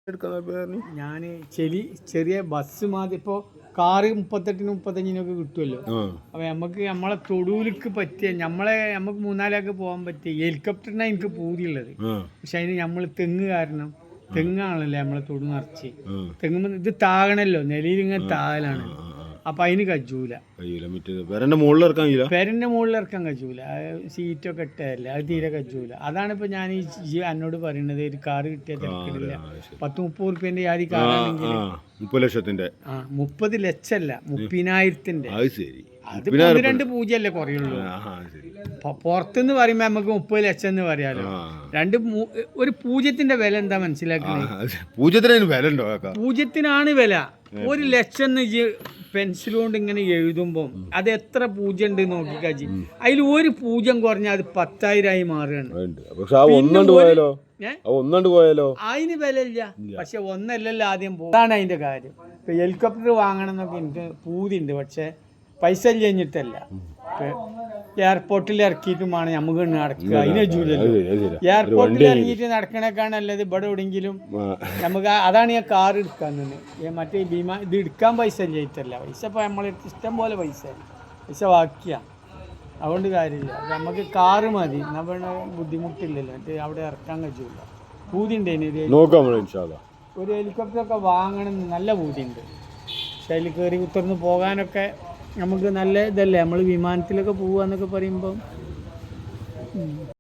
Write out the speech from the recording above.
ഞാൻ ചെറിയ ബസ് മാതി ഇപ്പോൾ കാറ് 38-35 കിട്ടുമല്ലോ. അപ്പോൾ നമ്മളെ തൊടുവിലേക്ക് പറ്റിയ നമുക്ക് 3-4 പോകാൻ പറ്റിയ ഹെലികോപ്റ്ററിനാണ് എനിക്ക് പൂതിയുള്ളത്. പക്ഷെ അതിന് നമ്മൾ തെങ്ങ് കാരണം തെങ്ങാണല്ലോ നമ്മളെ തൊടു നിറച്ച് തെങ്ങുമ്പോൾ ഇത് താകണല്ലോ, നിലയിൽ ഇങ്ങനെ താകലാണ്. അപ്പൊ അതിന് കജൂല, പെരന്റെ മുകളിൽ ഇറക്കാൻ കജൂല, സീറ്റൊക്കെ ഇട്ടതല്ലേ, അത് തീരെ കജൂല. അതാണ് ഇപ്പൊ ഞാൻ എന്നോട് പറയുന്നത്, ഒരു കാറ് കിട്ടിയ തിരക്കിടില്ല. 10-30 റുപ്യന്റെ ആദ്യ കാറാണെങ്കിൽ 30 ലക്ഷത്തിന്റെ 30 ലക്ഷമല്ല 30,000-ന്റെ. അത് 2 പൂജ്യമല്ലേ കുറയുള്ളൂ. പുറത്തുനിന്ന് പറയുമ്പോ നമുക്ക് 30 ലക്ഷം എന്ന് പറയാലോ. ഒരു പൂജ്യത്തിന്റെ വില എന്താ മനസ്സിലാക്കുന്നത്? പൂജ്യത്തിനാണ് വില. 1 ലക്ഷം പെൻസിൽ കൊണ്ട് ഇങ്ങനെ എഴുതുമ്പോൾ അത് എത്ര പൂജ്യം ഉണ്ട് നോക്കിക്കാച്ചി. അതിൽ ഒരു പൂജ്യം കുറഞ്ഞാൽ അത് 10,000 മാറുകയാണ്. അതിന് വില ഇല്ല. പക്ഷെ ഒന്നല്ലല്ലോ ആദ്യം പോകും. അതാണ് അതിന്റെ കാര്യം. ഇപ്പൊ ഹെലികോപ്റ്റർ വാങ്ങണം എന്നൊക്കെ എനിക്ക് പൂതിയുണ്ട്. പക്ഷെ പൈസ കഴിഞ്ഞിട്ടല്ല. എയർപോർട്ടിൽ ഇറക്കിയിട്ടുമാണ് നമുക്ക് നടക്കുക. അതിനെ ജൂലല്ലോ. എയർപോർട്ടിൽ ഇറങ്ങിയിട്ട് നടക്കണേക്കാണ് നല്ലത്. ഇവിടെ എവിടെയെങ്കിലും നമുക്ക് അതാണ് ഞാൻ കാർ എടുക്കാൻ തന്നെ. മറ്റേ ഇത് എടുക്കാൻ പൈസ ഇല്ലായിട്ടല്ല. പൈസ ഇപ്പോൾ നമ്മളെ ഇഷ്ടം പോലെ പൈസ ബാക്കിയാണ്. അതുകൊണ്ട് കാര്യമില്ല. നമുക്ക് കാറ് മതി. നമ്മൾ ബുദ്ധിമുട്ടില്ലല്ലോ. മറ്റേ അവിടെ ഇറക്കാൻ കഴിയില്ല. പൂതിയുണ്ട് ഒരു ഹെലികോപ്റ്ററൊക്കെ വാങ്ങണം, നല്ല പൂതിയുണ്ട്. പക്ഷെ അതിൽ കയറി കുത്തിർന്ന് പോകാനൊക്കെ നമുക്ക് നല്ല ഇതല്ലേ. നമ്മൾ വിമാനത്തിലൊക്കെ പോവുക എന്നൊക്കെ പറയുമ്പം